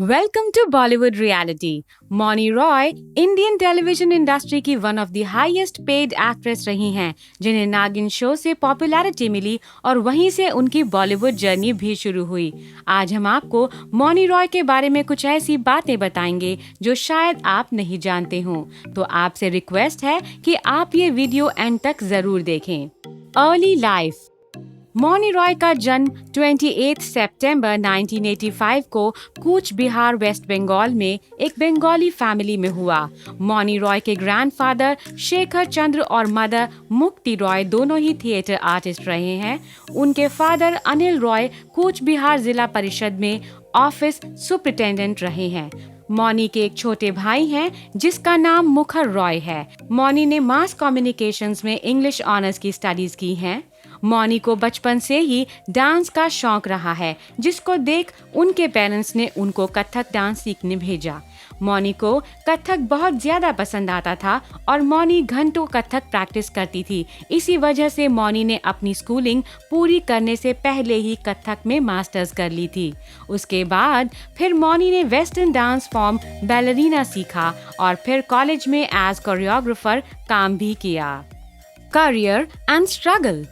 Welcome to Bollywood reality. Mouni Roy Indian television industry की one of the highest paid actress रही हैं, जिन्हें नागिन शो से पॉपुलैरिटी मिली और वहीं से उनकी बॉलीवुड जर्नी भी शुरू हुई। आज हम आपको मौनी रॉय के बारे में कुछ ऐसी बातें बताएंगे जो शायद आप नहीं जानते हों। तो आपसे रिक्वेस्ट है कि आप ये वीडियो एंड तक जरूर देखें। Early life. मौनी रॉय का जन्म 28 सितंबर 1985 को कूच बिहार, वेस्ट बंगाल में एक बंगाली फैमिली में हुआ। मौनी रॉय के ग्रैंडफादर शेखर चंद्र और मदर मुक्ति रॉय दोनों ही थिएटर आर्टिस्ट रहे हैं। उनके फादर अनिल रॉय कूच बिहार जिला परिषद में ऑफिस सुपरिटेंडेंट रहे हैं। मौनी के एक छोटे भाई हैं जिसका नाम मुखर रॉय है। मौनी ने मास कम्युनिकेशंस में इंग्लिश ऑनर्स की स्टडीज की हैं। मौनी को बचपन से ही डांस का शौक रहा है, जिसको देख उनके पेरेंट्स ने उनको कथक डांस सीखने भेजा। मौनी को कथक बहुत ज्यादा पसंद आता था और मौनी घंटों कथक प्रैक्टिस करती थी। इसी वजह से मौनी ने अपनी स्कूलिंग पूरी करने से पहले ही कथक में मास्टर्स कर ली थी। उसके बाद फिर मौनी ने वेस्टर्न डांस फॉर्म बैलरीना सीखा और फिर कॉलेज में एज कोरियोग्राफर काम भी किया। Career and struggle.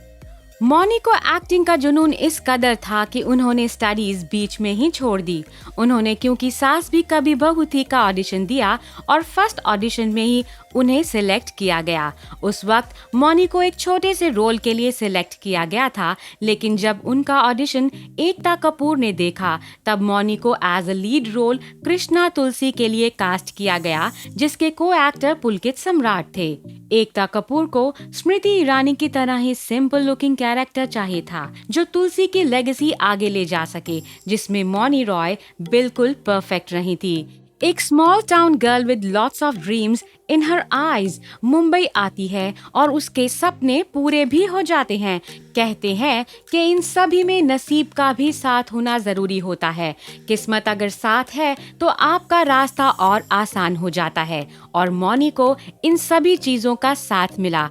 मौनी को एक्टिंग का जुनून इस कदर था कि उन्होंने स्टडीज बीच में ही छोड़ दी। उन्होंने क्योंकि सास भी कभी बहू थी का ऑडिशन दिया और फर्स्ट ऑडिशन में ही उन्हें सिलेक्ट किया गया। उस वक्त मौनी को एक छोटे से रोल के लिए सिलेक्ट किया गया था, लेकिन जब उनका ऑडिशन एकता कपूर ने देखा तब मौनी को as a lead role Krishna Tulsi के लिए कास्ट किया गया, जिसके को एक्टर पुलकित सम्राट थे। एकता कपूर को स्मृति ईरानी की तरह ही सिंपल लुकिंग कैरेक्टर चाहिए था, जो तुलसी की लेगेसी आगे ले जा सके, जिसमें मौनी रॉय बिल्कुल परफेक्ट रही थी। एक small town girl with lots of dreams in her eyes Mumbai आती है और उसके सपने पूरे भी हो जाते हैं। कहते हैं कि इन सभी में नसीब का भी साथ होना जरूरी होता है। किस्मत अगर साथ है तो आपका रास्ता और आसान हो जाता है, और मौनी को इन सभी चीजों का साथ मिला।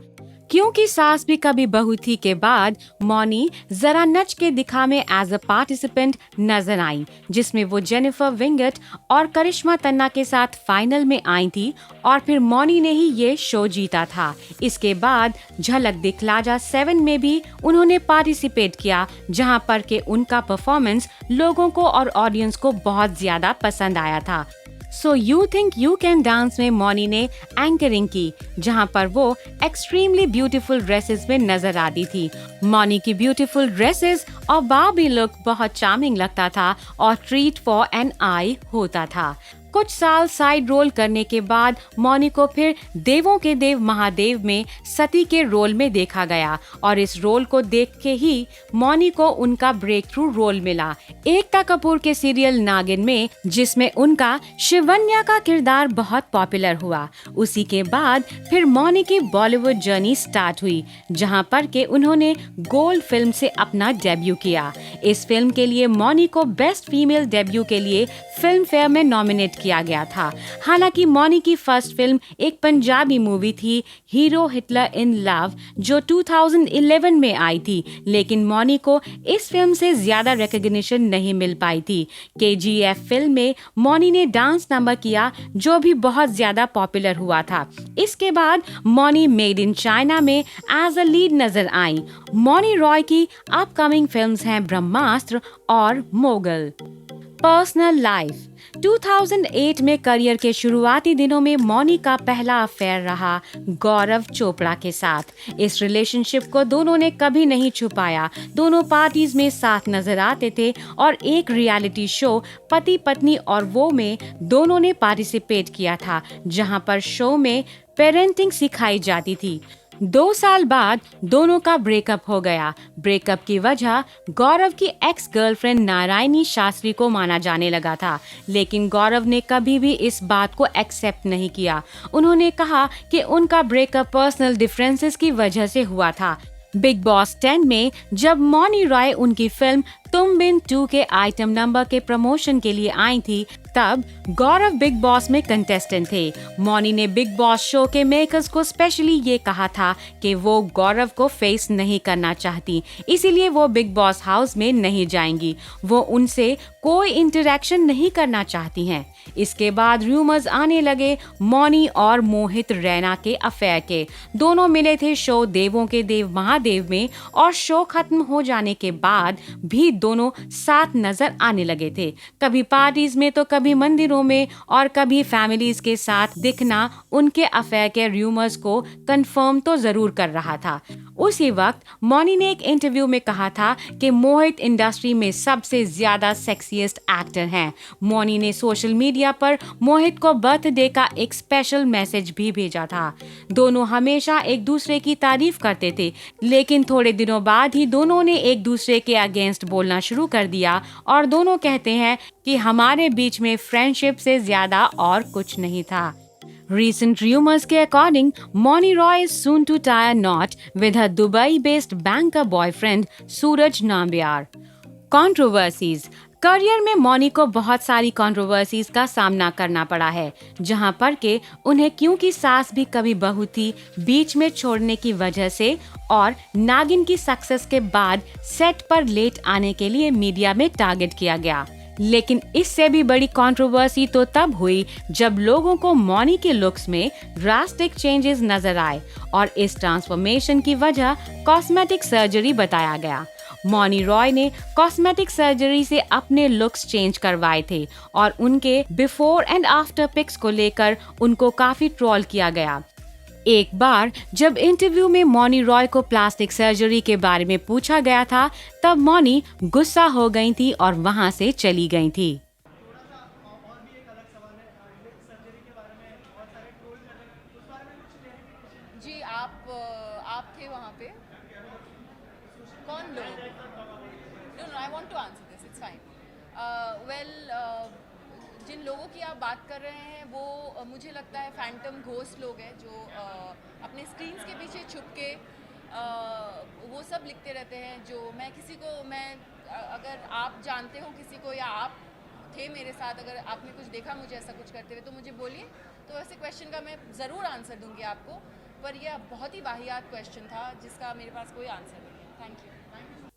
क्योंकि सास भी कभी बहू थी के बाद मौनी जरा नच के दिखा में एज अ पार्टिसिपेंट नजर आई, जिसमें वो जेनिफर विंगेट और करिश्मा तन्ना के साथ फाइनल में आई थी और फिर मौनी ने ही ये शो जीता था। इसके बाद झलक दिखला जा 7 में भी उन्होंने पार्टिसिपेट किया, जहां पर के उनका परफॉर्मेंस लोगों को और ऑडियंस को बहुत ज्यादा पसंद आया था। So you think you can dance में मौनी ने एंकरिंग की, जहां पर वो एक्सट्रीमली ब्यूटीफुल ड्रेसेस में नजर आती थी। मौनी की ब्यूटीफुल ड्रेसेस और बार्बी लुक बहुत चार्मिंग लगता था और ट्रीट फॉर एन आई होता था। कुछ साल साइड रोल करने के बाद मौनी को फिर देवों के देव महादेव में सती के रोल में देखा गया और इस रोल को देख के ही मौनी को उनका ब्रेक थ्रू रोल मिला एकता कपूर के सीरियल नागिन में, जिसमें उनका शिवन्या का किरदार बहुत पॉपुलर हुआ। उसी के बाद फिर मौनी की बॉलीवुड जर्नी स्टार्ट हुई, जहां पर के उन्होंने गोल्ड फिल्म से अपना डेब्यू किया। इस फिल्म के लिए मौनी को बेस्ट फीमेल डेब्यू के लिए फिल्म फेयर में नॉमिनेट किया गया था। हालांकि मौनी की फर्स्ट फिल्म एक पंजाबी मूवी थी, हीरो हिटलर इन लव, जो 2011 में आई थी, लेकिन मौनी को इस फिल्म से ज्यादा रिकॉग्निशन नहीं मिल पाई थी। KGF फिल्म में मौनी ने डांस नंबर किया, जो भी बहुत ज्यादा पॉपुलर हुआ था। इसके बाद मौनी मेड इन चाइना में एज अ लीड नजर आई। मौनी रॉय की अपकमिंग फिल्म्स हैं ब्रह्मास्त्र और मोगल। Personal life. 2008 में करियर के शुरुआती दिनों में मौनी का पहला अफेयर रहा गौरव चोपड़ा के साथ। इस रिलेशनशिप को दोनों ने कभी नहीं छुपाया। दोनों पार्टीज में साथ नजर आते थे और एक रियलिटी शो पति पत्नी और वो में दोनों ने पार्टिसिपेट किया था, जहां पर शो में पेरेंटिंग सिखाई जाती थी। 2 साल बाद दोनों का ब्रेकअप हो गया। ब्रेकअप की वजह गौरव की एक्स गर्लफ्रेंड नारायणी शास्त्री को माना जाने लगा था, लेकिन गौरव ने कभी भी इस बात को एक्सेप्ट नहीं किया। उन्होंने कहा कि उनका ब्रेकअप पर्सनल डिफरेंसेस की वजह से हुआ था। बिग बॉस 10 में जब मौनी रॉय उनकी फिल्म तुम बिन 2 के आइटम नंबर के प्रमोशन के लिए आई थी, तब गौरव बिग बॉस में कंटेस्टेंट थे। मौनी ने बिग बॉस शो के मेकर्स को स्पेशली ये कहा था कि वो गौरव को फेस नहीं करना चाहती, इसीलिए वो बिग बॉस हाउस में नहीं जाएंगी। वो उनसे कोई इंटरेक्शन नहीं करना चाहती हैं। इसके बाद रूमर्स आने लगे मौनी और मोहित रैना के अफेयर के। दोनों मिले थे शो देवों के देव महादेव में और शो खत्म हो जाने के बाद भी दोनों साथ नजर आने लगे थे। कभी पार्टीज में तो कभी मंदिरों में और कभी फैमिलीज के साथ दिखना उनके अफेयर के रूमर्स को कंफर्म तो जरूर कर रहा था। उसी वक्त मौनी ने एक इंटरव्यू में कहा था कि मोहित इंडस्ट्री में सबसे ज्यादा सेक्सीएस्ट एक्टर हैं। मौनी ने सोशल मीडिया पर मोहित को बर्थडे का एक स्पेशल मैसेज भी भेजा था। दोनों हमेशा एक दूसरे की तारीफ करते थे, लेकिन थोड़े दिनों बाद ही दोनों ने एक दूसरे के अगेंस्ट बोलना शुरू कर दिया और दोनों कहते हैं कि हमारे बीच में फ्रेंडशिप से ज्यादा और कुछ नहीं था। Recent rumors के according, Moni Roy is soon to tie a knot with her Dubai-based banker boyfriend Suraj Nambiar. Controversies. Career में मौनी को बहुत सारी कंट्रोवर्सीज का सामना करना पड़ा है, जहां पर के उन्हें क्योंकि सास भी कभी बहू थी बीच में छोड़ने की वजह से और नागिन की सक्सेस के बाद सेट पर लेट आने के लिए मीडिया में टारगेट किया गया। लेकिन इससे भी बड़ी कंट्रोवर्सी तो तब हुई जब लोगों को मौनी के लुक्स में ड्रास्टिक चेंजेस नजर आए और इस ट्रांसफॉर्मेशन की वजह कॉस्मेटिक सर्जरी बताया गया। मौनी रॉय ने कॉस्मेटिक सर्जरी से अपने लुक्स चेंज करवाए थे और उनके बिफोर एंड आफ्टर पिक्स को लेकर उनको काफी ट्रोल किया गया। एक बार जब इंटरव्यू में मौनी रॉय को प्लास्टिक सर्जरी के बारे में पूछा गया था, तब मौनी गुस्सा हो गई थी और वहां से चली गई थी। जी आप थे वहाँ पे? कौन लोग? No I want to answer this, it's fine. Well, जिन लोगों की आप बात कर रहे हैं वो मुझे लगता है फैंटम घोस्ट लोग हैं जो अपने स्क्रीन्स के पीछे छुप के वो सब लिखते रहते हैं। जो मैं अगर आप जानते हो किसी को या आप थे मेरे साथ, अगर आपने कुछ देखा मुझे ऐसा कुछ करते हुए तो मुझे बोलिए, तो ऐसे क्वेश्चन का मैं ज़रूर आंसर दूंगी आपको, पर यह बहुत ही वाहियात क्वेश्चन था जिसका मेरे पास कोई आंसर नहीं है। Thank you.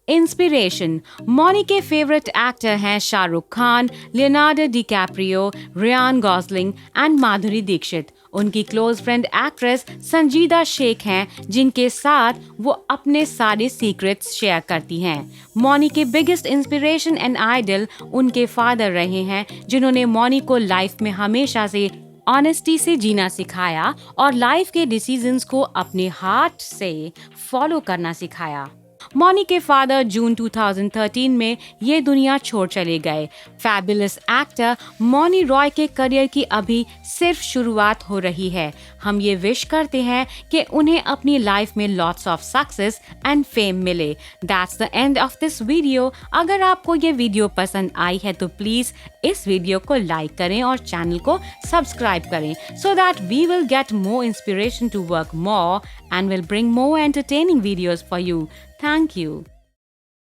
इंस्पिरेशन। मौनी के फेवरेट एक्टर हैं Shahrukh Khan, Leonardo DiCaprio, Ryan Gosling and Madhuri Dixit. उनकी क्लोज फ्रेंड एक्ट्रेस संजीदा शेख हैं, जिनके साथ वो अपने सारे सीक्रेट्स शेयर करती हैं। मौनी के बिगेस्ट इंस्पिरेशन एंड आइडल उनके फादर रहे हैं, जिन्होंने मौनी को लाइफ में हमेशा से ऑनेस्टी से जीना सिखाया और लाइफ के डिसीजंस को अपने हार्ट से फॉलो करना सिखाया। मौनी के फादर जून 2013 में ये दुनिया छोड़ चले गए। फैबुलस एक्टर मौनी रॉय के करियर की अभी सिर्फ शुरुआत हो रही है। हम ये विश करते हैं कि उन्हें अपनी लाइफ में lots of success and fame मिले। That's the end of this video. अगर आपको ये वीडियो पसंद आई है तो प्लीज इस वीडियो को लाइक करें और चैनल को सब्सक्राइब करें, so that we will get more inspiration to work more and will bring more entertaining videos for you. Thank you.